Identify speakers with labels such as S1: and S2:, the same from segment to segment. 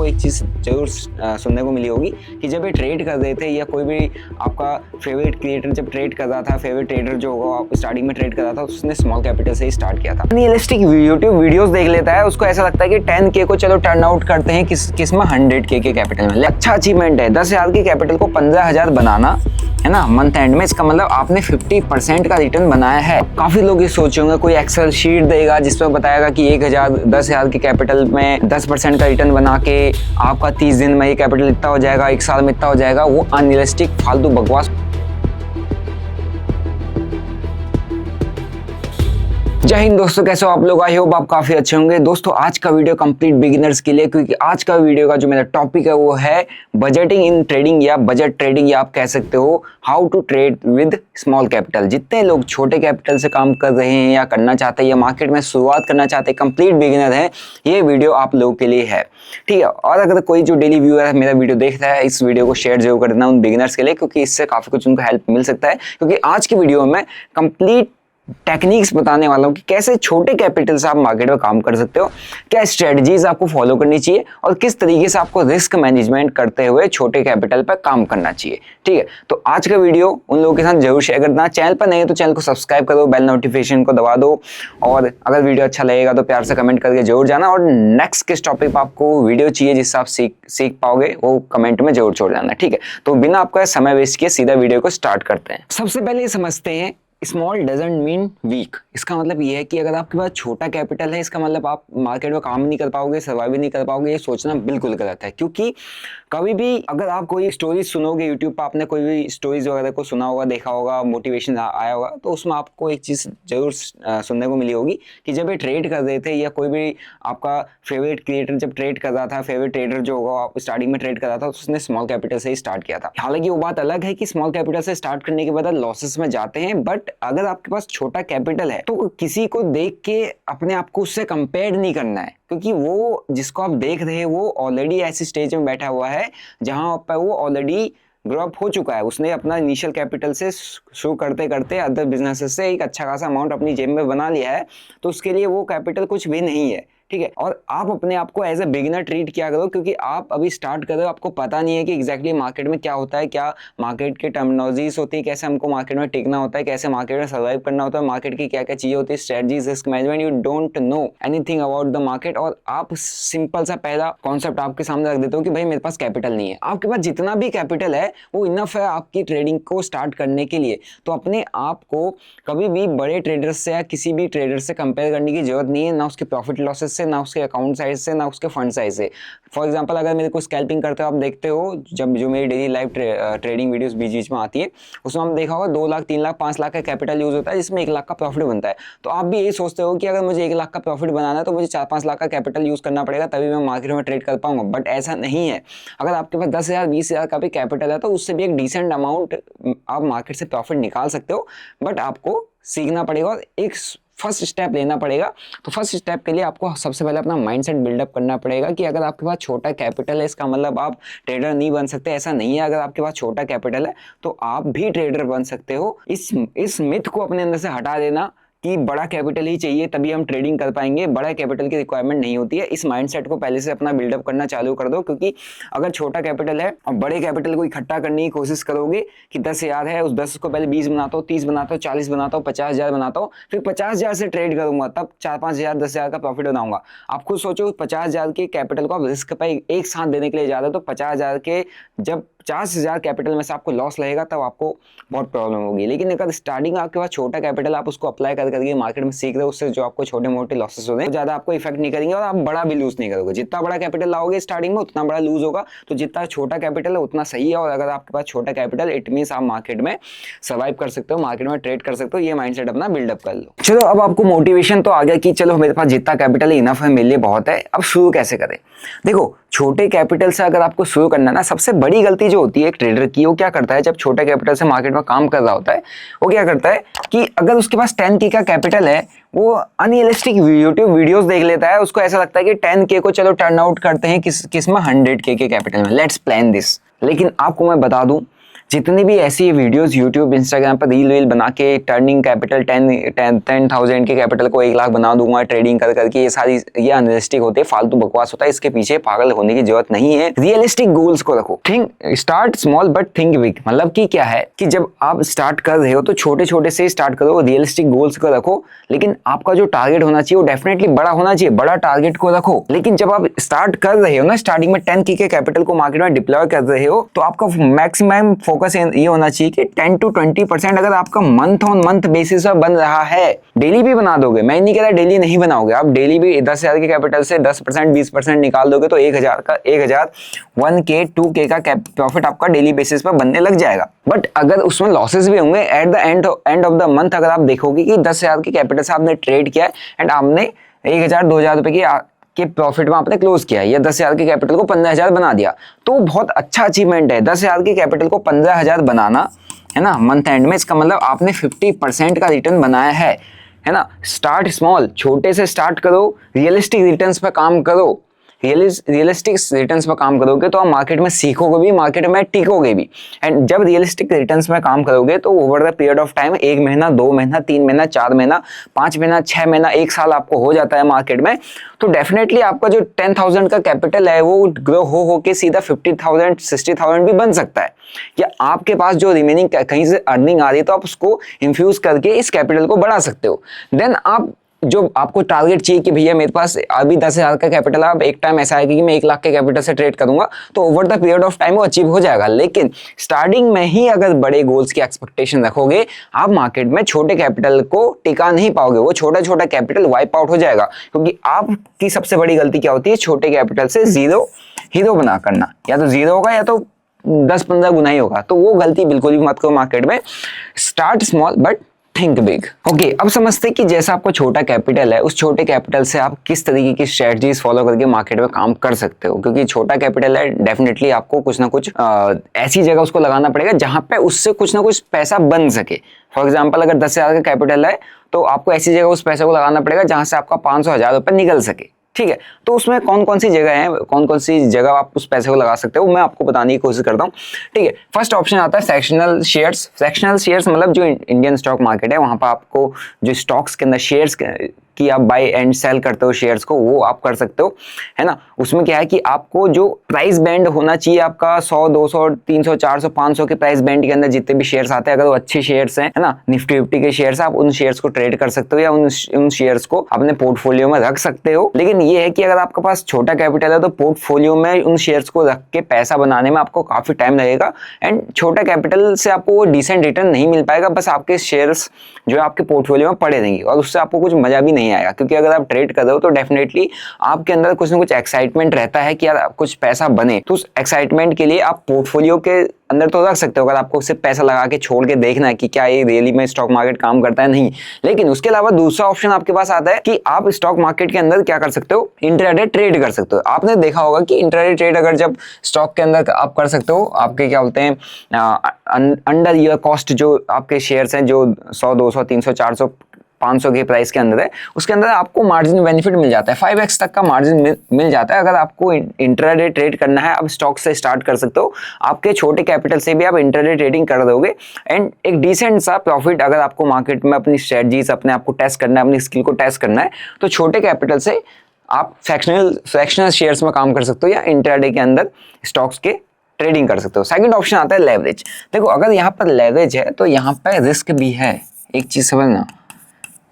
S1: एक चीज़ जरूर सुनने को मिली होगी कि जब ये ट्रेड कर रहे थे या कोई भी आपका फेवरेट क्रिएटर जब ट्रेड कर रहा था, फेवरेट ट्रेडर जो होगा स्टार्टिंग में ट्रेड कर रहा था, उसने स्मॉल कैपिटल से ही स्टार्ट किया था। रियलिस्टिक यूट्यूब वीडियोस देख लेता है, उसको ऐसा लगता है कि 10K को चलो टर्न आउट करते हैं किस में 100K के कैपिटल में। अच्छा अचीवमेंट है 10,000 के कैपिटल को 15,000 बनाना, है ना, मंथ एंड में। इसका मतलब आपने 50% का रिटर्न बनाया है। काफी लोग ये सोचे होंगे कोई एक्सेल शीट देगा जिसमें बताएगा कि 10,000 के कैपिटल में 10% का रिटर्न बना के आपका 30 दिन में ये कैपिटल इतना हो जाएगा, 1 साल में इतना हो जाएगा। वो अनरियलिस्टिक फालतू बकवास। जय हिंद दोस्तों, कैसे हो आप लोग? आई होप आप काफी अच्छे होंगे। दोस्तों आज का वीडियो कंप्लीट बिगिनर्स के लिए, क्योंकि आज का वीडियो का जो मेरा टॉपिक है वो है बजटिंग इन ट्रेडिंग या बजट ट्रेडिंग, या आप कह सकते हो how to trade with small capital. जितने लोग छोटे कैपिटल से काम कर रहे हैं या करना चाहते हैं या मार्केट में शुरुआत करना चाहते हैं, कंप्लीट बिगिनर है, ये वीडियो आप लोगों के लिए है, ठीक है। और अगर कोई जो डेली व्यूअर है मेरा वीडियो देख रहा है, इस वीडियो को शेयर जरूर कर देना उन बिगिनर्स के लिए, क्योंकि इससे काफी कुछ उनको हेल्प मिल सकता है। क्योंकि आज की वीडियो में कंप्लीट टेक्निक्स बताने वाला हूँ कि कैसे छोटे कैपिटल से आप मार्केट में काम कर सकते हो, क्या स्ट्रेटजीज आपको फॉलो करनी चाहिए और किस तरीके से आपको रिस्क मैनेजमेंट करते हुए छोटे कैपिटल पर काम करना चाहिए, ठीक है। तो आज का वीडियो उन लोगों के साथ जरूर शेयर करना। चैनल पर नहीं है तो चैनल को सब्सक्राइब करो, बेल नोटिफिकेशन को दबा दो, और अगर वीडियो अच्छा लगेगा तो प्यार से कमेंट करके जरूर जाना। और नेक्स्ट किस टॉपिक पर आपको वीडियो चाहिए जिससे आप सीख पाओगे वो कमेंट में जरूर छोड़ जाना, ठीक है। तो बिना आपका समय वेस्ट किए सीधा वीडियो को स्टार्ट करते हैं। सबसे पहले समझते हैं स्मॉल डजंट मीन वीक। इसका मतलब ये है कि अगर आपके पास छोटा कैपिटल है, इसका मतलब आप मार्केट में काम नहीं कर पाओगे, सर्वाइव नहीं कर पाओगे। ये सोचना बिल्कुल गलत है, क्योंकि कभी भी अगर आप कोई स्टोरीज सुनोगे यूट्यूब पर, आपने कोई भी स्टोरीज वगैरह को सुना होगा, देखा होगा, मोटिवेशन आया होगा, तो उसमें आपको एक चीज़ जरूर सुनने को मिली होगी कि जब ये ट्रेड कर रहे थे या कोई भी आपका फेवरेट क्रिएटर जब ट्रेड कर रहा था, फेवरेट ट्रेडर जो होगा स्टार्टिंग में ट्रेड कर रहा था, उसने स्मॉल कैपिटल से ही स्टार्ट किया था। हालांकि वो बात अलग है कि स्मॉल कैपिटल से स्टार्ट करने के बाद लॉसेस में जाते हैं, बट अगर आपके पास छोटा कैपिटल है तो किसी को देख के अपने आप को उससे कंपेयर नहीं करना है, क्योंकि वो जिसको आप देख रहे हैं वो ऑलरेडी ऐसी स्टेज में बैठा हुआ है जहां पर वो ऑलरेडी ग्रो अप हो चुका है। उसने अपना इनिशियल कैपिटल से शुरू करते करते अदर बिजनेसेस से एक अच्छा खासा अमाउंट अपनी जेब में बना लिया है, तो उसके लिए वो कैपिटल कुछ भी नहीं है, ठीक है। और आप अपने आप को एज ए बिगिनर ट्रीट किया करो, क्योंकि आप अभी स्टार्ट कर रहे हो, आपको पता नहीं है कि एग्जैक्टली मार्केट में क्या होता है, क्या मार्केट की टर्मिनोलॉजीज होती है, कैसे हमको मार्केट में टिकना होता है, कैसे मार्केट में सर्वाइव करना होता है, मार्केट की क्या क्या चीजें होती है, strategies, risk management. You don't know anything about the market, और आप सिंपल सा पहला कॉन्सेप्ट आपके सामने रख देते हो कि भाई मेरे पास कैपिटल नहीं है। आपके पास जितना भी कैपिटल है वो इनफ है आपकी ट्रेडिंग को स्टार्ट करने के लिए। तो अपने आप को कभी भी बड़े ट्रेडर्स से या किसी भी ट्रेडर से कंपेयर करने की जरूरत नहीं है, ना उसके प्रॉफिट लॉसेस से, ना उसके अकाउंट साइज से, ना उसके फंड साइज से। फॉर एग्जांपल अगर मेरे को स्कैल्पिंग करते हो, आप देखते हो जब जो मेरी डेली लाइव ट्रेडिंग वीडियोस बीच बीच में आती है, उसमें हम देखा होगा 2 लाख 3 लाख 5 लाख का कैपिटल यूज होता है, जिसमें 1 लाख का प्रॉफिट बनता है। तो आप भी यही सोचते हो कि अगर मुझे 1 लाख का प्रॉफिट बनाना है तो मुझे 4-5 लाख का कैपिटल यूज करना पड़ेगा, तभी मैं मार्केट में ट्रेड कर पाऊंगा। बट ऐसा नहीं है। अगर आपके पास 10,000 20,000 का भी कैपिटल है तो उससे भी एक डिसेंट अमाउंट आप मार्केट से प्रॉफिट निकाल सकते हो, बट आपको सीखना पड़ेगा और एक फर्स्ट स्टेप लेना पड़ेगा। तो फर्स्ट स्टेप के लिए आपको सबसे पहले अपना माइंडसेट बिल्डअप करना पड़ेगा कि अगर आपके पास छोटा कैपिटल है इसका मतलब आप ट्रेडर नहीं बन सकते, ऐसा नहीं है। अगर आपके पास छोटा कैपिटल है तो आप भी ट्रेडर बन सकते हो। इस मिथ को अपने अंदर से हटा देना कि बड़ा कैपिटल ही चाहिए तभी हम ट्रेडिंग कर पाएंगे। बड़ा कैपिटल की रिक्वायरमेंट नहीं होती है। इस माइंडसेट को पहले से अपना बिल्डअप करना चालू कर दो, क्योंकि अगर छोटा कैपिटल है और बड़े कैपिटल को इकट्ठा करने की कोशिश करोगे कि 10,000 है, उस 10 को पहले 20 बनाता हूँ, 30 बनाता हूँ, 40 बनाता हूँ, 50,000 बनाता हूँ, फिर 50,000 से ट्रेड करूंगा, तब 4-5,000 10,000 का प्रॉफिट बनाऊंगा। आप खुद सोचो 50,000 के कैपिटल को आप रिस्क पे एक साथ देने के लिए जा रहे हो, तो 50,000 के जब 50,000 कैपिटल में से आपको लॉस लगेगा तब आपको बहुत प्रॉब्लम होगी। लेकिन अगर स्टार्टिंग आपके पास छोटा कैपिटल, आप उसको अप्लाई करके मार्केट में सीख रहे हो, उससे जो आपको छोटे मोटे लॉसेस होते हैं ज्यादा आपको इफेक्ट नहीं करेंगे और आप बड़ा भी लूज नहीं करोगे। जितना बड़ा कैपिटल लाओगे स्टार्टिंग में उतना बड़ा लूज होगा, तो जितना छोटा कैपिटल है उतना सही है। और अगर आपके पास छोटा कैपिटल, इट मींस आप मार्केट में सर्वाइव कर सकते हो, मार्केट में ट्रेड कर सकते हो। ये माइंडसेट अपना बिल्डअप कर लो। चलो अब आपको मोटिवेशन तो आ गया कि चलो मेरे पास जितना कैपिटल है इनफ है, मेरे लिए बहुत है। अब शुरू कैसे करें? देखो, छोटे कैपिटल से अगर आपको शुरू करना है ना, सबसे बड़ी गलती जो होती है एक ट्रेडर की, वो क्या करता है जब छोटे कैपिटल से मार्केट में काम कर रहा होता है, वो क्या करता है कि अगर उसके पास 10K का कैपिटल है, वो अनरियलिस्टिक यूट्यूब वीडियोस देख लेता है। उसको ऐसा लगता है कि 10K को चलो टर्न आउट करते हैं किस में 100K के कैपिटल में, लेट्स प्लान दिस। लेकिन आपको मैं बता दूं जितनी भी ऐसी वीडियोस यूट्यूब इंस्टाग्राम पर रील बना के टर्निंग कैपिटल 10,000 के कैपिटल को 1 लाख बना दूंगा ट्रेडिंग कर करके, ये अनरियलिस्टिक होते हैं, फालतू बकवास होता है। इसके पीछे पागल होने की जरूरत नहीं है। रियलिस्टिक गोल्स को रखो। Think start small but think big. मतलब कि क्या है कि जब आप स्टार्ट कर रहे हो तो छोटे छोटे से स्टार्ट करो, रियलिस्टिक गोल्स को रखो, लेकिन आपका जो टारगेट होना चाहिए वो डेफिनेटली बड़ा होना चाहिए। बड़ा टारगेट को रखो। लेकिन जब आप स्टार्ट कर रहे हो ना, स्टार्टिंग में 10K के कैपिटल को मार्केट में डिप्लॉय कर रहे हो, तो आपका मैक्सिमम फोकस ये होना चाहिए कि 10 to 20% अगर आपका मंथ ऑन मंथ बेसिस पर बन रहा है, डेली भी बना दोगे, मैं नहीं कह रहा डेली नहीं बनाओगे, आप डेली भी 10,000 के कैपिटल से 10% 20% निकाल दोगे तो 1,000 1K 2K का प्रॉफिट आपका डेली बेसिस पर बनने लग जाएगा। बट अगर उसमें लॉसेस भी होंगे at the end of the month, अगर आप देखोगे कि 10,000 के कैपिटल से आपने ट्रेड किया एंड आपने 1,000-2,000 रुपए के प्रॉफिट में आपने क्लोज किया, या 10,000 के कैपिटल को 15,000 बना दिया, तो बहुत अच्छा अचीवमेंट है। 10,000 के कैपिटल को 15,000 बनाना, है ना, मंथ एंड में, इसका मतलब आपने 50% का रिटर्न बनाया है ना। स्टार्ट स्मॉल, छोटे से स्टार्ट करो, रियलिस्टिक रिटर्न्स पे काम करो। रियलिस्टिक रिटर्न्स पर काम करोगे तो आप मार्केट में सीखोगे भी, मार्केट में टिकोगे भी। एंड जब रियलिस्टिक रिटर्न्स में काम करोगे तो over the period of time, 1 महीना, 2 महीना, 3 महीना, 4 महीना, 5 महीना, 6 महीना, 1 साल आपको हो जाता है मार्केट में, तो डेफिनेटली आपका जो 10,000 का कैपिटल है वो ग्रो हो के सीधा 50,000 60,000 भी बन सकता है। या आपके पास जो रिमेनिंग कहीं से अर्निंग आ रही है तो आप उसको इन्फ्यूज करके इस कैपिटल को बढ़ा सकते हो। देन आप जो आपको टारगेट चाहिए कि भैया मेरे पास अभी 10,000 का कैपिटल है, अब एक टाइम ऐसा है कि मैं 1 लाख के कैपिटल से ट्रेड करूंगा, तो over the period of time वो अचीव हो जाएगा। लेकिन स्टार्टिंग में ही अगर बड़े गोल्स की एक्सपेक्टेशन रखोगे, आप मार्केट में छोटे कैपिटल को टिका नहीं पाओगे, वो छोटा छोटा कैपिटल वाइप आउट हो जाएगा। क्योंकि आपकी सबसे बड़ी गलती क्या होती है, छोटे कैपिटल से जीरो हीरो बना करना, या तो जीरो होगा या तो 10-15 गुना ही होगा। तो वो गलती बिल्कुल भी मत करो मार्केट में। Start small but think big. Okay, अब समझते हैं कि जैसा आपको छोटा कैपिटल है, उस छोटे कैपिटल से आप किस तरीके की स्ट्रेटजीज फॉलो करके मार्केट में काम कर सकते हो। क्योंकि छोटा कैपिटल है, डेफिनेटली आपको कुछ ना कुछ ऐसी जगह उसको लगाना पड़ेगा जहां पे उससे कुछ ना कुछ पैसा बन सके। फॉर एग्जाम्पल, अगर 10,000 का कैपिटल है तो आपको ऐसी जगह उस पैसे को लगाना पड़ेगा जहां से आपका 500-1,000 रुपए निकल सके। ठीक है, तो उसमें कौन कौन सी जगह है, कौन कौन सी जगह आप उस पैसे को लगा सकते हो, मैं आपको बताने की कोशिश करता हूँ। ठीक है, फर्स्ट ऑप्शन आता है सेक्शनल शेयर्स। सेक्शनल शेयर्स मतलब जो इंडियन स्टॉक मार्केट है, वहां पर आपको जो स्टॉक्स के अंदर शेयर्स कि आप बाय एंड सेल करते हो शेयर्स को, वो आप कर सकते हो, है ना। उसमें क्या है कि आपको जो प्राइस बैंड होना चाहिए आपका 100, 200, 300, 400, 500 के प्राइस बैंड के अंदर जितने भी शेयर्स आते हैं, अगर वो अच्छे शेयर्स हैं, है ना, निफ्टी 50 के शेयर्स, आप उन शेयर्स को ट्रेड कर सकते हो या उन शेयर्स को अपने पोर्टफोलियो में रख सकते हो। लेकिन ये है कि अगर आपके पास छोटा कैपिटल है तो पोर्टफोलियो में उन शेयर्स को रख के पैसा बनाने में आपको काफी टाइम लगेगा, एंड छोटा कैपिटल से आपको वो डिसेंट रिटर्न नहीं मिल पाएगा। बस आपके शेयर्स जो है आपके पोर्टफोलियो में पड़े रहेंगे और उससे आपको कुछ मजा भी नहीं आएगा। क्योंकि अगर आप ट्रेड कर रहे हो तो डेफिनेटली आपके अंदर कुछ ना कुछ एक्साइटमेंट रहता है कि यार कुछ पैसा बने, तो उस एक्साइटमेंट के लिए आप पोर्टफोलियो के अंदर तो रख सकते हो, अगर आपको सिर्फ पैसा लगा के छोड़ के देखना है कि क्या ये रियली में स्टॉक मार्केट काम करता है, नहीं। लेकिन उसके अलावा दूसरा ऑप्शन आपके पास आता है कि आप स्टॉक मार्केट के अंदर क्या कर सकते हो, इंट्राडे ट्रेड कर सकते हो। आपने देखा होगा कि इंट्राडे ट्रेड अगर जब स्टॉक के अंदर आप कर सकते हो, आपके क्या बोलते हैं अंडर ईयर कॉस्ट जो आपके शेयर्स हैं, जो 100, 200, 300, 400, 500 के प्राइस के अंदर है, उसके अंदर आपको मार्जिन बेनिफिट मिल जाता है, 5x तक का मार्जिन मिल जाता है। अगर आपको इंट्राडे ट्रेड करना है, आप स्टॉक से स्टार्ट कर सकते हो, आपके छोटे कैपिटल से भी आप इंट्राडे ट्रेडिंग कर दोगे एंड एक डिसेंट सा प्रॉफिट। अगर आपको मार्केट में अपनी स्ट्रेटजीज, अपने आप को टेस्ट करना है, अपनी स्किल को टेस्ट करना है, तो छोटे कैपिटल से आप फ्रैक्शनल शेयर्स में काम कर सकते हो या इंट्राडे के अंदर स्टॉक्स के ट्रेडिंग कर सकते हो। सेकंड ऑप्शन आता है लेवरेज। देखो, अगर यहाँ पर लेवरेज है तो यहाँ पर रिस्क भी है, एक चीज समझना,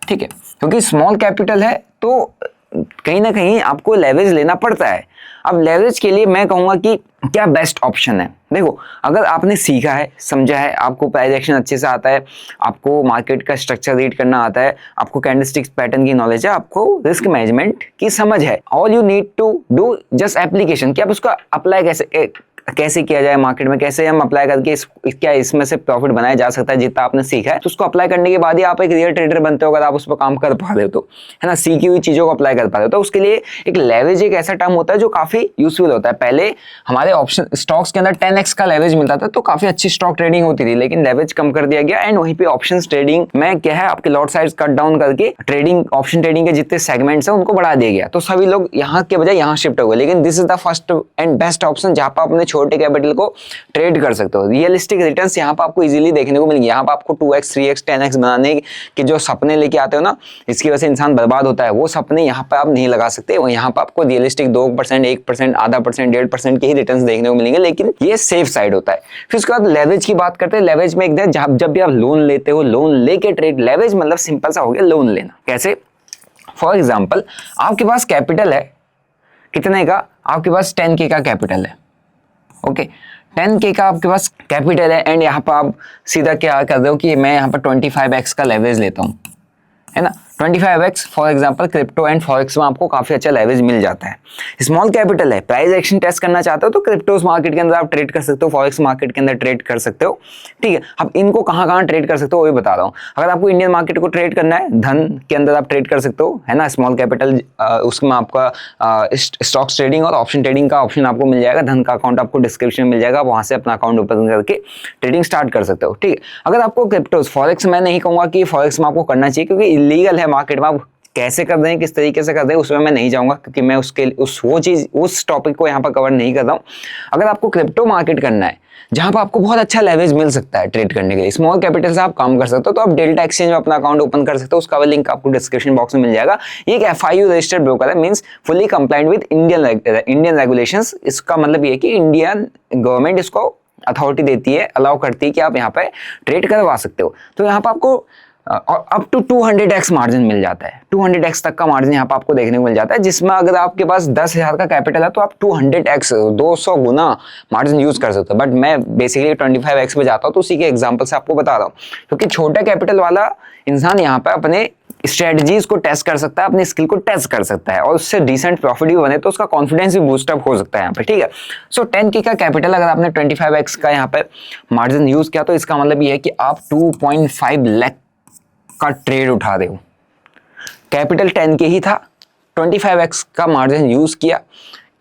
S1: ठीक है। क्योंकि स्मॉल कैपिटल है तो कहीं ना कहीं आपको लेवरेज लेना पड़ता है। अब लेवरेज के लिए मैं कहूंगा कि क्या बेस्ट ऑप्शन है। देखो, अगर आपने सीखा है, समझा है, आपको प्राइस एक्शन अच्छे से आता है, आपको मार्केट का स्ट्रक्चर रीड करना आता है, आपको कैंडलस्टिक्स पैटर्न की नॉलेज है, आपको रिस्क मैनेजमेंट की समझ है, all you need to do just application, कि आप उसको अप्लाई कैसे किया जाए मार्केट में, कैसे हम अप्लाई करके क्या इसमें से प्रॉफिट बनाया जा सकता है जितना आपने सीखा है। तो उसको अप्लाई करने के बाद ही आप एक रियल ट्रेडर बनते हो, अगर आप उस पर काम कर पा रहे हो तो, है ना, सीखी हुई चीजों को अप्लाई कर पा रहे हो। तो उसके लिए एक लेवरेज एक ऐसा टर्म होता है जो काफी यूजफुल होता है। पहले हमारे ऑप्शन स्टॉक्स के अंदर 10x का लेवरेज मिलता था तो काफी अच्छी स्टॉक ट्रेडिंग होती थी, लेकिन लेवरेज कम कर दिया गया एंड वहीं पे ऑप्शन ट्रेडिंग में क्या है, आपके लॉट साइज कट डाउन करके ट्रेडिंग, ऑप्शन ट्रेडिंग के जितने सेगमेंट्स हैं उनको बढ़ा दिया गया। तो सभी लोग यहाँ के बजाय यहाँ शिफ्ट हो गए। लेकिन this is the first and best option जहां पर अपने छोटे कैपिटल को ट्रेड कर सकते हो। रियलिस्टिक रिटर्न्स यहाँ पर आपको इजीली देखने को मिलेंगे। यहाँ पर आपको 2x 3x 10x बनाने के जो सपने लेके आते हो ना, इसकी वजह से इंसान बर्बाद होता है, वो सपने यहाँ पर आप नहीं लगा सकते। यहाँ पर आपको रियलिस्टिक 2%, 1%, आधा %, 1.5% के ही रिटर्न्स देखने को मिलेंगे, लेकिन ये सेफ साइड होता है। फिर उसके बाद लेवरेज की बात करते हैं। लेवरेज में एक जब भी आप लोन लेते हो, लोन लेके ट्रेड, लेवरेज मतलब सिंपल सा हो गया लोन लेना। कैसे? फॉर एग्जाम्पल आपके पास कैपिटल है कितने का? आपके पास 10K का कैपिटल है। ओके, 10K का आपके पास कैपिटल है एंड यहाँ पर आप सीधा क्या कर रहे हो कि मैं यहाँ पर 25x का लेवरेज लेता हूँ, है ना। 25x for example crypto and forex में आपको काफी अच्छा लेवरेज मिल जाता है। स्मॉल कैपिटल है, प्राइस एक्शन टेस्ट करना चाहते हो तो क्रिप्टोस मार्केट के अंदर आप ट्रेड कर सकते हो, फॉरेक्स मार्केट के अंदर ट्रेड कर सकते हो, ठीक है। अब इनको कहाँ ट्रेड कर सकते हो वो भी बता रहा हूँ। अगर आपको इंडियन मार्केट को ट्रेड करना है, धन के अंदर आप ट्रेड कर सकते हो, है ना। स्मॉल कैपिटल उसमें आपका स्टॉक्स ट्रेडिंग और ऑप्शन ट्रेडिंग का ऑप्शन आपको मिल जाएगा। धन का अकाउंट आपको डिस्क्रिप्शन में मिल जाएगा, वहां से अपना अकाउंट ओपन करके ट्रेडिंग स्टार्ट कर सकते हो, ठीक है। अगर आपको क्रिप्टोस, फॉरेक्स मैं नहीं कहूंगा कि फॉरेक्स में आपको करना चाहिए क्योंकि इलीगल है मार्केट में। आप कैसे कर रहे हैं, किस तरीके से कर रहे हैं, उसमें मैं नहीं जाऊंगा क्योंकि मैं उस टॉपिक को यहाँ पर कवर नहीं कर रहा हूँ। अगर आपको क्रिप्टो मार्केट करना है जहां पर आपको बहुत अच्छा लेवरेज मिल सकता है ट्रेड करने के लिए, स्मॉल कैपिटल से आप काम कर सकते हो, तो आप डेल्टा एक्सचेंज में अपना अकाउंट ओपन कर सकते हो। उसका लिंक आपको डिस्क्रिप्शन बॉक्स में मिल जाएगा। ये एक FIU रजिस्टर्ड ब्रोकर है, means fully compliant with Indian regulations. इसका मतलब ये है कि इंडियन गवर्नमेंट इसको अथॉरिटी देती है, अलाउ करती है कि आप यहाँ पे ट्रेड करवा सकते हो। तो यहाँ पर आपको अप टू 200x मार्जिन मिल जाता है। 200x तक का मार्जिन यहाँ पर आपको देखने को मिल जाता है, जिसमें अगर आपके पास 10,000 का कैपिटल है तो आप 200x 200 गुना मार्जिन यूज कर सकते हो। बट मैं बेसिकली 25x पे जाता हूँ, तो उसी के एग्जांपल से आपको बता रहा हूँ, क्योंकि छोटा कैपिटल वाला इंसान यहाँ पर अपने स्ट्रेटजीज को टेस्ट कर सकता है, अपनी स्किल को टेस्ट कर सकता है और उससे डिसेंट प्रॉफिट भी बने तो उसका कॉन्फिडेंस भी बूस्टअप हो सकता है यहाँ पे, ठीक है। सो 10K का कैपिटल अगर आपने 25x का यहाँ पे मार्जिन यूज किया तो इसका मतलब ये है कि आप 2.5 लाख का ट्रेड उठा रहे हो। कैपिटल 10K ही था, 25x का मार्जिन यूज किया,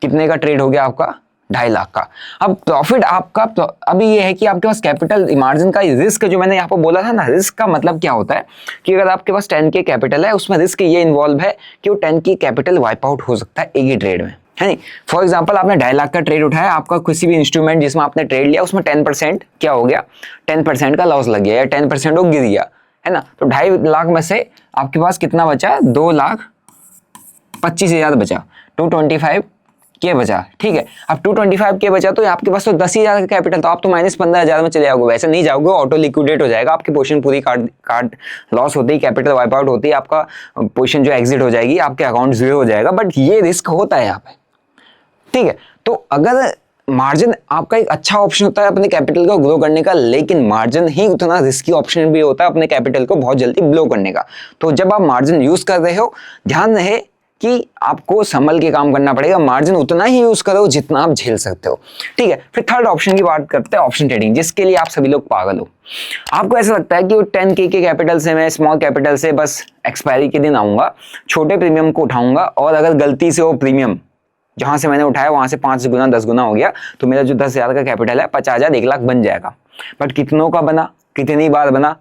S1: कितने का ट्रेड हो गया आपका? 2.5 लाख का। अब प्रॉफिट आपका अभी ये है कि आपके पास कैपिटल मार्जिन का रिस्क, जो मैंने यहाँ पर बोला था ना, रिस्क का मतलब क्या होता है कि अगर आपके पास 10K कैपिटल है, उसमें रिस्क ये इन्वॉल्व है कि वो 10K कैपिटल वाइप आउट हो सकता है एक ही ट्रेड में, है नहीं। फॉर एग्जांपल आपने 2.5 लाख का ट्रेड उठाया, आपका किसी भी इंस्ट्रूमेंट जिसमें आपने ट्रेड लिया उसमें 10% क्या हो गया? 10% का लॉस लग गया या 10% वो गिर गया, है ना। तो 2.5 लाख में से आपके पास कितना बचा? 2,25,000 बचा, 225K बचा, ठीक है। अब 225K बचा तो आपके पास तो 10,000 का कैपिटल, तो आप तो -15,000 में चले जाओगे। वैसे नहीं जाओगे, ऑटो लिक्विडेट हो जाएगा, आपकी पोजीशन पूरी कार्ड लॉस होती है, कैपिटल वाइप आउट होती है, आपका पोजीशन जो एग्जिट हो जाएगी, आपके अकाउंट 0 हो जाएगा। बट ये रिस्क होता है यहाँ पे, ठीक है। तो अगर मार्जिन आपका एक अच्छा ऑप्शन होता है अपने कैपिटल को ग्रो करने का, लेकिन मार्जिन ही उतना रिस्की ऑप्शन भी होता है अपने कैपिटल को बहुत जल्दी ब्लो करने का। तो जब आप मार्जिन यूज कर रहे हो, ध्यान रहे कि आपको संभल के काम करना पड़ेगा। मार्जिन उतना ही यूज करो जितना आप झेल सकते हो, ठीक है। फिर थर्ड ऑप्शन की बात करते हैं, ऑप्शन ट्रेडिंग, जिसके लिए आप सभी लोग पागल हो। आपको ऐसा लगता है कि वो 10K के कैपिटल से, मैं स्मॉल कैपिटल से बस एक्सपायरी के दिन आऊंगा, छोटे प्रीमियम को उठाऊंगा और अगर गलती से वो प्रीमियम जहां से मैंने उठाया वहां से 5 गुना 10 गुना हो गया तो मेरा जो 10,000 का कैपिटल है 50,000 1 लाख बन जाएगा। बट कितनों का बना, कितनी बार बना,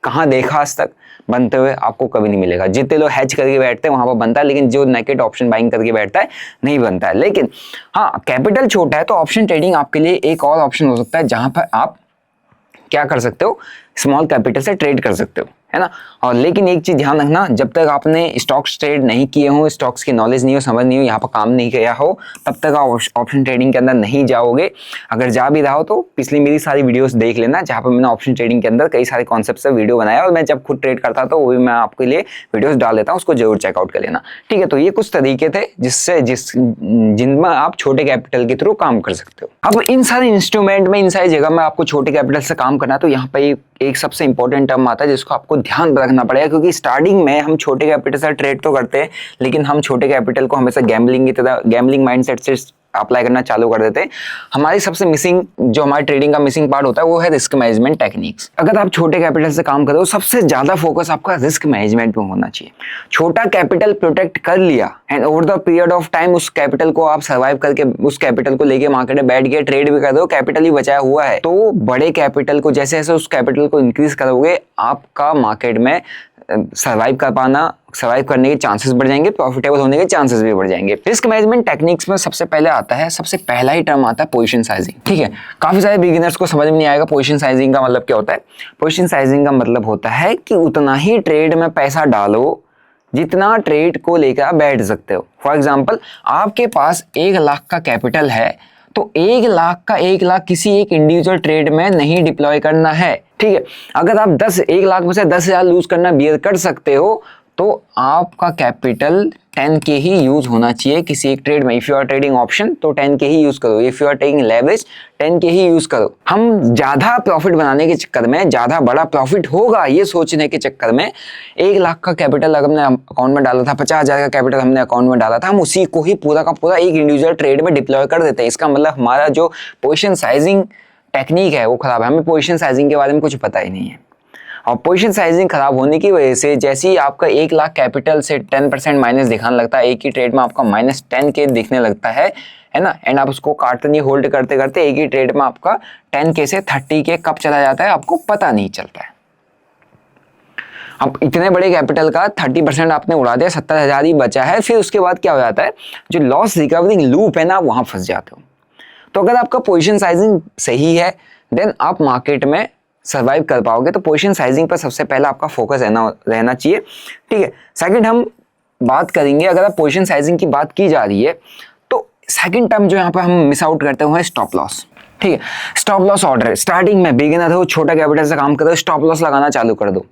S1: कहाँ देखा आज तक? बनते हुए आपको कभी नहीं मिलेगा। जितने लोग हैज करके बैठते हैं वहां पर बनता है, लेकिन जो नेकेड ऑप्शन बाइंग करके बैठता है नहीं बनता है। लेकिन हाँ, कैपिटल छोटा है तो ऑप्शन ट्रेडिंग आपके लिए एक और ऑप्शन हो सकता है, जहां पर आप क्या कर सकते हो, स्मॉल कैपिटल से ट्रेड कर सकते हो, है ना। और लेकिन एक चीज ध्यान रखना, जब तक आपने स्टॉक्स ट्रेड नहीं किए हो, स्टॉक्स की नॉलेज नहीं हो, समझ नहीं हो, यहाँ पर काम नहीं किया हो, तब तक आप ऑप्शन ट्रेडिंग के अंदर नहीं जाओगे। अगर जा भी रहा हो तो पिछली मेरी सारी वीडियोस देख लेना, जहाँ पर मैंने ऑप्शन ट्रेडिंग के अंदर कई सारे कॉन्सेप्ट से वीडियो बनाया, और मैं जब खुद ट्रेड करता तो वो भी मैं आपके लिए वीडियोस डाल देता हूँ, उसको जरूर चेकआउट कर लेना, ठीक है। तो ये कुछ तरीके थे जिनमें आप छोटे कैपिटल के थ्रू काम कर सकते हो। अब इन सारे इंस्ट्रूमेंट में, इन सारी जगह में आपको छोटे कैपिटल से काम करना है, तो यहाँ पर एक सबसे इंपॉर्टेंट टर्म आता है जिसको आपको ध्यान रखना पड़ेगा, क्योंकि स्टार्टिंग में हम छोटे कैपिटल से ट्रेड तो करते हैं, लेकिन हम छोटे कैपिटल को हमेशा गैम्बलिंग की तरह, गैम्बलिंग माइंडसेट से अप्लाई करना चालू कर देते हैं। हमारी सबसे मिसिंग, जो हमारे ट्रेडिंग का मिसिंग पार्ट होता है, वो है रिस्क मैनेजमेंट टेक्निक्स। अगर आप छोटे कैपिटल से काम कर रहे हो, सबसे ज्यादा फोकस आपका रिस्क मैनेजमेंट में होना चाहिए। छोटा कैपिटल प्रोटेक्ट कर लिया and over the period of time उस कैपिटल को आप सर्वाइव करके, उस कैपिटल को लेके मार्केट में बैठ गए, ट्रेड भी कर रहे हो, कैपिटल ही बचाया हुआ है, तो बड़े कैपिटल को जैसे जैसे उस कैपिटल को इंक्रीज करोगे, आपका मार्केट में सर्वाइव करने के चांसेस बढ़ जाएंगे, प्रॉफिटेबल होने के चांसेस भी बढ़ जाएंगे। रिस्क मैनेजमेंट टेक्निक्स में सबसे पहला ही टर्म आता है पोजीशन साइजिंग। ठीक है, काफी सारे बिगिनर्स को समझ में नहीं आएगा पोजीशन साइजिंग का मतलब क्या होता है। पोजीशन साइजिंग का मतलब होता है कि उतना ही ट्रेड में पैसा डालो जितना ट्रेड को लेकर आप बैठ सकते हो। फॉर एग्जाम्पल, आपके पास 1 लाख का कैपिटल है तो 1 लाख का 1 लाख किसी एक इंडिविजुअल ट्रेड में नहीं डिप्लॉय करना है। ठीक है, अगर आप 1 लाख में से 10,000 लूज करना बियर कर सकते हो तो आपका कैपिटल 10 के ही यूज होना चाहिए किसी एक ट्रेड में। If you are trading option तो 10 के ही यूज करो, if you are taking leverage 10 के ही यूज करो। हम ज्यादा प्रॉफिट बनाने के चक्कर में, ज्यादा बड़ा प्रॉफिट होगा ये सोचने के चक्कर में 1 लाख का कैपिटल अगर हमने अकाउंट में डाला था, 50,000 का कैपिटल हमने अकाउंट में डाला था, हम उसी को ही पूरा का पूरा एक इंडिविजुअल ट्रेड में डिप्लॉय कर देते हैं। इसका मतलब हमारा जो पोजीशन साइजिंग टेक्निक है वो खराब है, हमें पोजीशन साइजिंग के बारे में कुछ पता ही नहीं है। और पोजीशन साइजिंग खराब होने की वजह से जैसे ही आपका 1 लाख कैपिटल से 10% माइनस दिखाने लगता है, एक ही ट्रेड में आपका -10 के दिखने लगता है ना, एंड आप उसको काटते नहीं, होल्ड करते करते एक ही ट्रेड में आपका 10 के से 30 के कब चला जाता है आपको पता नहीं चलता है। अब इतने बड़े कैपिटल का 30% आपने उड़ा दिया, 70,000 ही बचा है, फिर उसके बाद क्या हो जाता है, जो लॉस रिकवरिंग लूप है ना, वहां फंस जाते हो। तो अगर आपका पोजीशन साइजिंग सही है देन आप मार्केट में सर्वाइव कर पाओगे। तो पोजीशन साइजिंग पर सबसे पहला आपका फोकस रहना चाहिए। ठीक है, सेकंड हम बात करेंगे, अगर आप पोजीशन साइजिंग की बात की जा रही है तो सेकंड टर्म जो यहाँ पर हम मिस आउट करते हुए स्टॉप लॉस। ठीक है, स्टॉप लॉस ऑर्डर, स्टार्टिंग में बिगिनर हो, छोटा कैपिटल से काम कर रहे हो, स्टॉप लॉस लगाना चालू कर दो।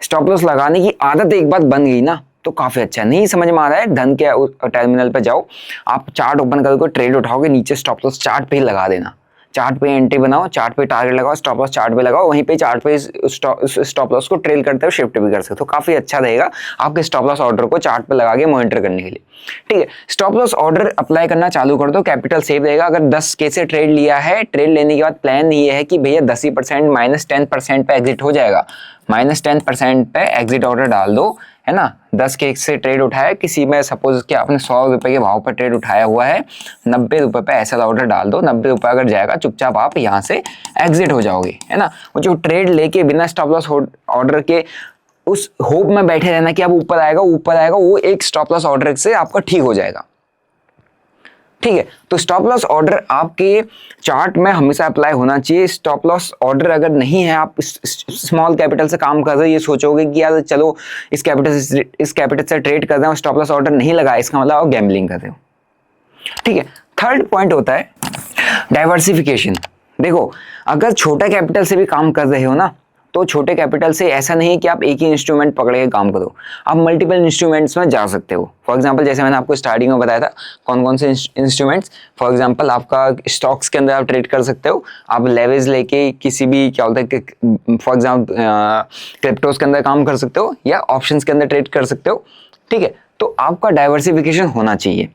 S1: स्टॉप लॉस लगाने की आदत एक बार बन गई ना तो काफी अच्छा। नहीं समझ में आ रहा है, धन के टर्मिनल पे जाओ, आप चार्ट ओपन करोगे, ट्रेड उठाओगे, नीचे स्टॉप लॉस चार्ट पे ही लगा देना, चार्ट पे एंट्री बनाओ, चार्ट पे टारगेट लगाओ, स्टॉप लॉस चार्ट पे लगाओ, वहीं पे चार्ट पे स्टॉप लॉस को ट्रेल करते हो शिफ्ट भी कर सकते हो। तो काफी अच्छा रहेगा आपके स्टॉप लॉस ऑर्डर को चार्ट पे लगा के मॉनिटर करने के लिए। ठीक है, स्टॉप लॉस ऑर्डर अप्लाई करना चालू कर दो, कैपिटल सेव रहेगा। अगर 10 के से ट्रेड लिया है, ट्रेड लेने के बाद प्लान ये है कि भैया 10% -10% पे एग्जिट हो जाएगा, -10% पे एग्जिट ऑर्डर डाल दो, है ना। 10 के से ट्रेड उठाया किसी में, सपोज कि आपने 100 रुपए के भाव पर ट्रेड उठाया हुआ है, 90 रुपए पे ऐसा ऑर्डर डाल दो, 90 रुपए अगर जाएगा चुपचाप आप यहाँ से एग्जिट हो जाओगे, है ना। वो जो ट्रेड लेके बिना स्टॉप लॉस ऑर्डर के उस होप में बैठे रहना कि अब ऊपर आएगा, वो एक स्टॉप लॉस ऑर्डर से आपका ठीक हो जाएगा। ठीक है, तो स्टॉप लॉस ऑर्डर आपके चार्ट में हमेशा अप्लाई होना चाहिए। स्टॉप लॉस ऑर्डर अगर नहीं है, आप स्मॉल कैपिटल से काम कर रहे हो, ये सोचोगे कि यार चलो इस कैपिटल से ट्रेड कर रहे हो, स्टॉप लॉस ऑर्डर नहीं लगा, इसका मतलब आप गैम्बलिंग कर रहे हो। ठीक है, थर्ड पॉइंट होता है डाइवर्सिफिकेशन। देखो, अगर छोटा कैपिटल से भी काम कर रहे हो ना, तो छोटे कैपिटल से ऐसा नहीं है कि आप एक ही इंस्ट्रूमेंट पकड़ के काम करो, आप मल्टीपल इंस्ट्रूमेंट्स में जा सकते हो। फॉर एग्जांपल, जैसे मैंने आपको स्टार्टिंग में बताया था कौन कौन से इंस्ट्रूमेंट्स, फॉर एग्जांपल आपका स्टॉक्स के अंदर आप ट्रेड कर सकते हो, आप लेवरेज लेके किसी भी क्या बोलते हैं, फॉर एग्जांपल क्रिप्टोज के अंदर काम कर सकते हो या ऑप्शंस के अंदर ट्रेड कर सकते हो। ठीक है, तो आपका डाइवर्सिफिकेशन होना चाहिए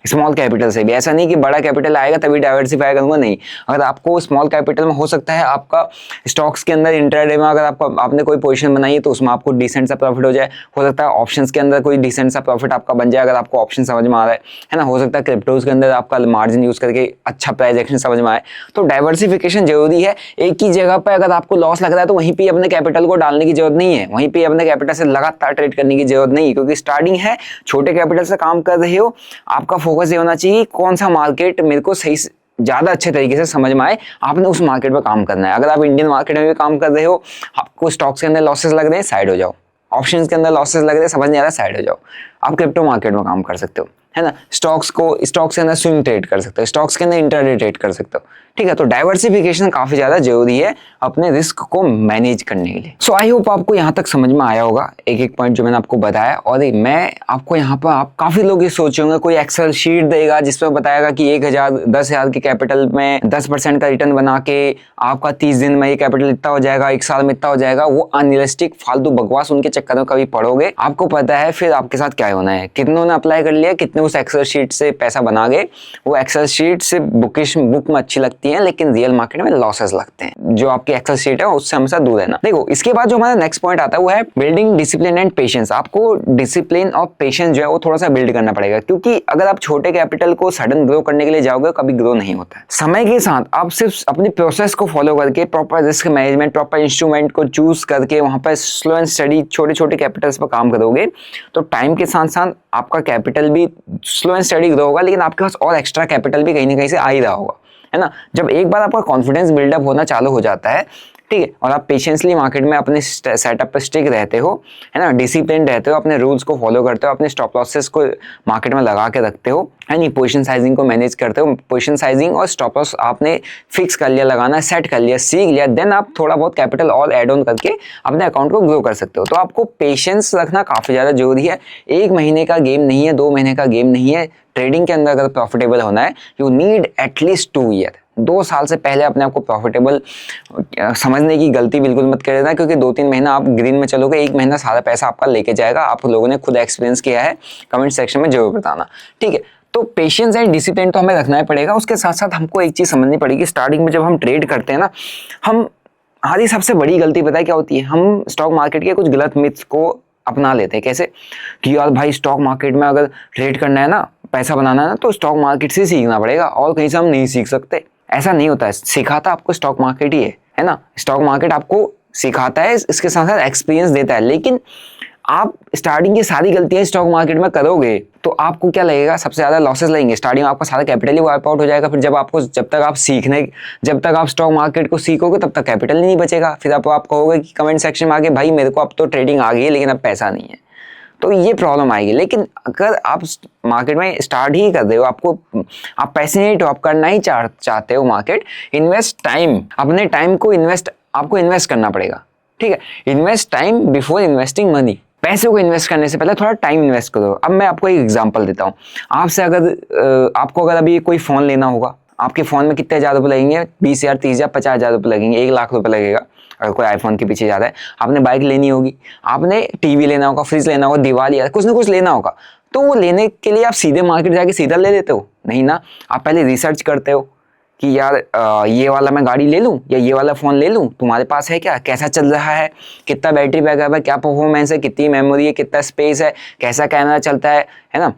S1: स्मॉल कैपिटल से भी। ऐसा नहीं कि बड़ा कैपिटल आएगा तभी डाइवर्सिफाई करूंगा, नहीं। अगर आपको स्मॉल कैपिटल में हो सकता है आपका स्टॉक्स के अंदर इंट्राडे में अगर आपने कोई पोजीशन बनाई है तो उसमें आपको डिसेंट सा प्रॉफिट हो जाए, हो सकता है ऑप्शंस के अंदर कोई डिसेंट सा प्रॉफिट आपका बन जाए अगर आपको ऑप्शन समझ में आ रहा है ना। हो सकता है क्रिप्टोज के अंदर आपका मार्जिन यूज करके अच्छा प्राइस एक्शन समझ में आए। तो डाइवर्सिफिकेशन जरूरी है। एक ही जगह पर अगर आपको लॉस लग रहा है तो वहीं पर अपने कैपिटल को डालने की जरूरत नहीं है, वहीं पर अपने कैपिटल से लगातार ट्रेड करने की जरूरत नहीं है, क्योंकि स्टार्टिंग है, छोटे कैपिटल से काम कर रहे हो। आपका फोकस ये होना चाहिए कौन सा मार्केट मेरे को सही ज्यादा अच्छे तरीके से समझ में आए, आपने उस मार्केट पर काम करना है। अगर आप इंडियन मार्केट में भी काम कर रहे हो, आपको स्टॉक्स के अंदर लॉसेस लग रहे हैं, साइड हो जाओ। ऑप्शंस के अंदर लॉसेस लग रहे हैं, समझ नहीं आ रहा, साइड हो जाओ। आप क्रिप्टो मार्केट में काम कर सकते हो, है ना। स्टॉक्स के अंदर स्विंग ट्रेड कर सकते हो, स्टॉक्स के अंदर इंट्राडे ट्रेड कर सकते हो। ठीक है, तो डाइवर्सिफिकेशन काफी ज्यादा जरूरी है अपने रिस्क को मैनेज करने के लिए। सो आई होप आपको यहाँ तक समझ में आया होगा एक एक पॉइंट जो मैंने आपको बताया। और मैं आपको यहाँ पर, आप काफी लोग ये सोचे होंगे कोई एक्सेल शीट देगा जिसमें बताएगा कि 10,000 के कैपिटल में 10% का रिटर्न बना के आपका 30 दिन में ये कैपिटल इतना हो जाएगा, 1 साल में इतना हो जाएगा। वो अनरियलिस्टिक फालतू बकवास, उनके चक्कर में कभी पड़ोगे आपको पता है फिर आपके साथ क्या होना है। कितनों ने अप्लाई कर लिया, कितने उस एक्सेल शीट से पैसा बना गए, वो एक्सेल शीट से बुक में अच्छी लगती है लेकिन रियल मार्केट में लॉसेस लगते हैं। जो आपकी एक्सेल शीट है उससे हमेशा दूर रहना। देखो इसके बाद जो हमारा नेक्स्ट पॉइंट आता है वो है बिल्डिंग डिसिप्लिन एंड पेशेंस। आपको डिसिप्लिन और पेशेंस जो है वो थोड़ा सा बिल्ड करना पड़ेगा, क्योंकि अगर आप छोटे कैपिटल को सडन ग्रो करने के लिए जाओगे कभी ग्रो नहीं होता है। समय के साथ आप सिर्फ अपनी प्रोसेस को फॉलो करके proper risk management, proper instrument को चूज करके वहां पर स्लो एंड स्टडी छोटे छोटे कैपिटल्स पर काम करोगे तो टाइम के साथ साथ आपका कैपिटल भी स्लो एंड स्टडी ग्रो होगा, लेकिन आपके पास और एक्स्ट्रा कैपिटल भी कहीं ना कहीं से आ ही रहा होगा, है ना। जब एक बार आपका कॉन्फिडेंस बिल्डअप होना चालू हो जाता है, ठीक है, और आप पेशेंसली मार्केट में अपने सेटअप पर स्टिक रहते हो, है ना, डिसिप्लिन रहते हो, अपने रूल्स को फॉलो करते हो, अपने स्टॉप लॉसेस को मार्केट में लगा के रखते हो, है नहीं, पोजीशन साइजिंग को मैनेज करते हो, पोजीशन साइजिंग और स्टॉप लॉस आपने फिक्स कर लिया, लगाना सेट कर लिया, सीख लिया, देन आप थोड़ा बहुत कैपिटल और ऐड ऑन करके अपने अकाउंट को ग्रो कर सकते हो। तो आपको पेशेंस रखना काफ़ी ज़्यादा जरूरी है। 1 महीने का गेम नहीं है, 2 महीने का गेम नहीं है। ट्रेडिंग के अंदर अगर प्रॉफिटेबल होना है यू नीड एटलीस्ट 2 ईयर। 2 साल से पहले अपने आप को प्रॉफिटेबल समझने की गलती बिल्कुल मत कर देना, क्योंकि 2-3 महीना आप ग्रीन में चलोगे, 1 महीना सारा पैसा आपका लेके जाएगा। आप लोगों ने खुद एक्सपीरियंस किया है, कमेंट सेक्शन में जरूर बताना, ठीक है। तो पेशेंस एंड डिसिप्लिन तो हमें रखना ही पड़ेगा। उसके साथ साथ हमको एक चीज़ समझनी पड़ेगी, स्टार्टिंग में जब हम ट्रेड करते हैं ना, हमारी सबसे बड़ी गलती पता है क्या होती है? हम स्टॉक मार्केट के कुछ गलत मिथ्स को अपना लेते हैं। कैसे कि यार भाई स्टॉक मार्केट में अगर ट्रेड करना है ना, पैसा बनाना है ना, तो स्टॉक मार्केट से सीखना पड़ेगा और कहीं से हम नहीं सीख सकते। ऐसा नहीं होता है, सिखाता आपको स्टॉक मार्केट ही है ना। स्टॉक मार्केट आपको सिखाता है, इसके साथ साथ एक्सपीरियंस देता है, लेकिन आप स्टार्टिंग की सारी गलतियां स्टॉक मार्केट में करोगे तो आपको क्या लगेगा? सबसे ज्यादा लॉसेस लगेंगे। स्टार्टिंग में आपका सारा कैपिटल ही वाइप आउट हो जाएगा। फिर जब तक आप स्टॉक मार्केट को सीखोगे तब तक कैपिटल नहीं बचेगा। फिर आप कहोगे कि कमेंट सेक्शन में आके भाई मेरे को अब तो ट्रेडिंग आ गई है लेकिन अब पैसा नहीं है, तो ये प्रॉब्लम आएगी। लेकिन अगर आप मार्केट में स्टार्ट ही कर रहे हो, आप पैशनेट हो, आप करना ही चाहते हो मार्केट, इन्वेस्ट टाइम, अपने टाइम को आपको इन्वेस्ट करना पड़ेगा, ठीक है। Invest time before investing money. पैसे को इन्वेस्ट करने से पहले थोड़ा टाइम इन्वेस्ट करो। अब मैं आपको एक एग्जांपल देता हूँ। आपको अगर अभी कोई फ़ोन लेना होगा, आपके फ़ोन में कितने हज़ार रुपये लगेंगे? 20,000, 30,000, 50,000 रुपये लगेंगे, 1 लाख रुपये लगेगा अगर कोई आईफोन के पीछे जा रहा है। आपने बाइक लेनी होगी, आपने टीवी लेना होगा, फ्रिज लेना होगा, दिवाली या कुछ ना कुछ लेना होगा, तो वो लेने के लिए आप सीधे मार्केट जाके सीधा ले लेते हो? नहीं ना, आप पहले रिसर्च करते हो कि यार ये वाला मैं गाड़ी ले लूँ या ये वाला फ़ोन ले लूँ, तुम्हारे पास है क्या, कैसा चल रहा है, कितना बैटरी बैकअप है, क्या परफॉर्मेंस है, कितनी मेमोरी है, कितना स्पेस है, कैसा कैमरा चलता है ना,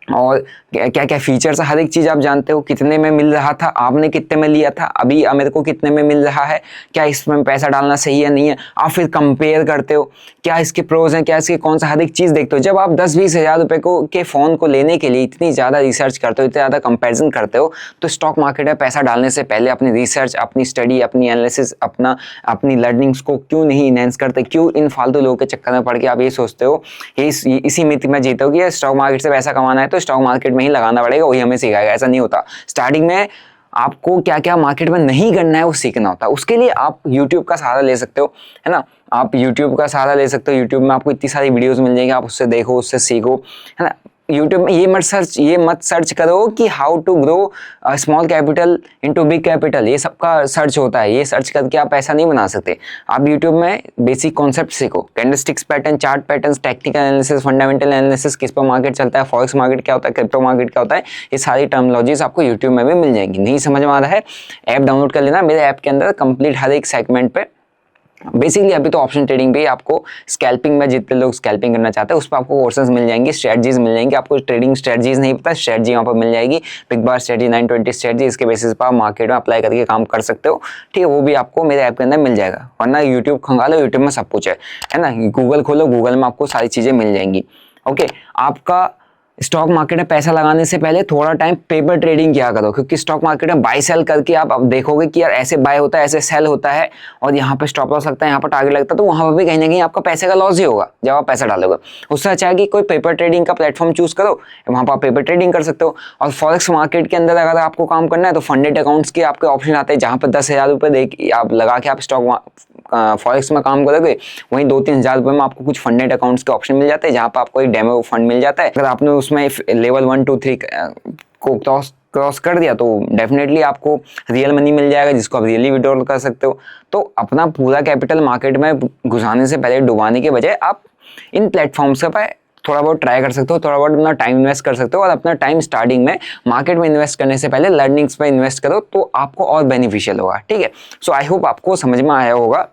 S1: और क्या क्या फीचर्स, हर एक चीज़ आप जानते हो। कितने में मिल रहा था, आपने कितने में लिया था, अभी मेरे को कितने में मिल रहा है, क्या इसमें पैसा डालना सही है नहीं है। आप फिर कंपेयर करते हो, क्या इसके प्रोज हैं, क्या इसके कौन सा, हर एक चीज़ देखते हो। जब आप 10-20 हज़ार रुपये के फ़ोन को लेने के लिए इतनी ज़्यादा रिसर्च करते हो, इतना ज़्यादा कंपेरिजन करते हो, तो स्टॉक मार्केट में पैसा डालने से पहले अपनी रिसर्च, अपनी स्टडी, अपनी एनालिसिस, अपनी लर्निंग्स को क्यों नहीं इनहेंस करते? क्यों इन फालतू लोगों के चक्कर में पड़ के आप ये सोचते हो, इसी मिथ में जीते हो कि स्टॉक मार्केट से पैसा कमाना है तो स्टॉक मार्केट में ही लगाना पड़ेगा, वही हमें सिखाएगा। ऐसा नहीं होता। स्टार्टिंग में आपको क्या क्या मार्केट में नहीं करना है वो सीखना होता है। उसके लिए आप YouTube का सहारा ले सकते हो, है ना। आप YouTube का सहारा ले सकते हो। YouTube में आपको इतनी सारी वीडियोस मिल जाएंगी, आप उससे देखो, उससे सीखो, है ना। YouTube में ये मत सर्च करो कि how to grow small capital into big capital, ये सबका सर्च होता है। ये सर्च करके आप पैसा नहीं बना सकते। आप YouTube में बेसिक कॉन्सेप्ट सीखो, candlesticks pattern, chart patterns, technical analysis, fundamental analysis, किस पर मार्केट चलता है, फॉरेक्स मार्केट क्या होता है, क्रिप्टो मार्केट क्या होता है, ये सारी टर्मिनोलॉजीज आपको YouTube में भी मिल जाएंगी। नहीं समझ में आ रहा है, ऐप डाउनलोड कर लेना। मेरे ऐप के अंदर कंप्लीट हर एक सेगमेंट पे, बेसिकली अभी तो ऑप्शन ट्रेडिंग पे आपको स्कैल्पिंग में, जितने लोग स्कैल्पिंग करना चाहते हैं उस पर आपको कोर्सेज मिल जाएंगे, स्ट्रेटजीज मिल जाएंगी। आपको ट्रेडिंग स्ट्रेटजीज नहीं पता, स्ट्रेटजी वहाँ पर मिल जाएगी, बिग बार स्ट्रेटजी, 920 स्ट्रेटजी, इसके बेसिस पर आप मार्केट में अप्लाई करके काम कर सकते हो, ठीक है। वो भी आपको मेरे ऐप के अंदर मिल जाएगा। वरना यूट्यूब खंगालो, यूट्यूब में सब कुछ है ना। गूगल खोलो, गूगल में आपको सारी चीज़ें मिल जाएंगी, ओके। आपका स्टॉक मार्केट में पैसा लगाने से पहले थोड़ा टाइम पेपर ट्रेडिंग किया करो, क्योंकि स्टॉक मार्केट में बाय सेल करके आप अब देखोगे कि यार ऐसे बाय होता है, ऐसे सेल होता है, और यहाँ पे स्टॉप लॉस लगता है, यहाँ पर टारगेट लगता है, तो वहाँ पर भी कहीं ना कहीं आपका पैसे का लॉस ही होगा जब आप पैसा डालोगे। उससे अच्छा है कि कोई पेपर ट्रेडिंग का प्लेटफॉर्म चूज करो, वहाँ पर आप पेपर ट्रेडिंग कर सकते हो। और फॉरेक्स मार्केट के अंदर अगर आपको काम करना है तो फंडेड अकाउंट्स के आपके ऑप्शन आते हैं, जहाँ पर 10,000 रुपये आप लगा के आप स्टॉक फॉरेक्स में काम करोगे, वहीं 2-3 हज़ार रुपये में आपको कुछ फंडेड अकाउंट्स के ऑप्शन मिल जाते हैं, जहाँ पर आपको एक डेमो फंड मिल जाता है। अगर आपने उसमें लेवल 1, 2, 3 को क्रॉस कर दिया तो डेफिनेटली आपको रियल मनी मिल जाएगा, जिसको आप रियली विड्रॉल कर सकते हो। तो अपना पूरा कैपिटल मार्केट में घुसाने से पहले, डुबाने के बजाय, आप इन प्लेटफॉर्म्स पर थोड़ा बहुत ट्राई कर सकते हो, थोड़ा बहुत अपना टाइम इन्वेस्ट कर सकते हो और अपना टाइम स्टार्टिंग में मार्केट में इन्वेस्ट करने से पहले लर्निंग्स पे इन्वेस्ट करो तो आपको और बेनिफिशियल होगा। ठीक है, सो आई होप आपको समझ में आया होगा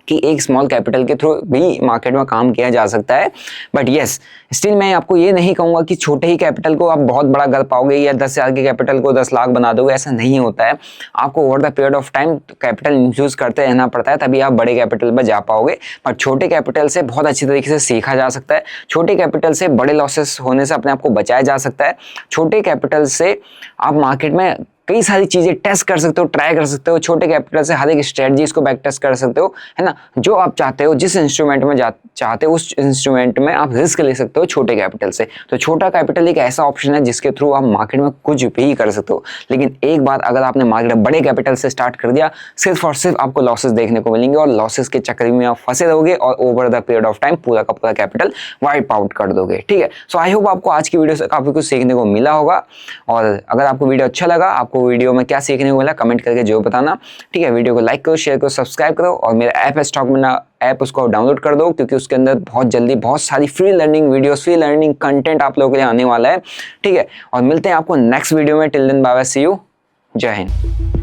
S1: कि एक स्मॉल कैपिटल के थ्रू भी मार्केट में काम किया जा सकता है। बट यस, स्टिल मैं आपको ये नहीं कहूँगा कि छोटे ही कैपिटल को आप बहुत बड़ा कर पाओगे या 10,000 के कैपिटल को 10 लाख बना दोगे, ऐसा नहीं होता है। आपको over the period of time capital infuse करते रहना पड़ता है, तभी आप बड़े कैपिटल पर जा पाओगे। बट छोटे कैपिटल से बहुत अच्छी तरीके से सीखा जा सकता है, छोटे कैपिटल से बड़े लॉसेस होने से अपने आप को बचाया जा सकता है। छोटे कैपिटल से आप मार्केट में कई सारी चीजें टेस्ट कर सकते हो, ट्राई कर सकते हो। छोटे कैपिटल से हर एक स्ट्रेटजीज को बैक टेस्ट कर सकते हो, है ना। जो आप चाहते हो, जिस इंस्ट्रूमेंट में चाहते हो उस इंस्ट्रूमेंट में आप रिस्क ले सकते हो छोटे कैपिटल से। तो छोटा कैपिटल एक ऐसा ऑप्शन है जिसके थ्रू आप मार्केट में कुछ भी कर सकते हो। लेकिन एक बात, अगर आपने मार्केट बड़े कैपिटल से स्टार्ट कर दिया, सिर्फ और सिर्फ आपको लॉसेस देखने को मिलेंगे और लॉसेस के चक्कर में आप फंसे रहोगे और over the period of time पूरा का पूरा कैपिटल वाइप आउट कर दोगे। ठीक है, सो आई होप आपको आज की वीडियो से काफी कुछ सीखने को मिला होगा। और अगर आपको वीडियो अच्छा लगा, आपको वीडियो में क्या सीखने को मिला, कमेंट करके जो बताना। ठीक है, वीडियो को लाइक करो, शेयर करो, सब्सक्राइब करो और मेरा ऐप है स्टॉक में ऐप, उसको डाउनलोड कर दो क्योंकि उसके अंदर बहुत जल्दी बहुत सारी free learning videos, free learning content आप लोगों के लिए आने वाला है। ठीक है, और मिलते हैं आपको नेक्स्ट वीडियो में। Till then bye bye, see you, जय हिंद।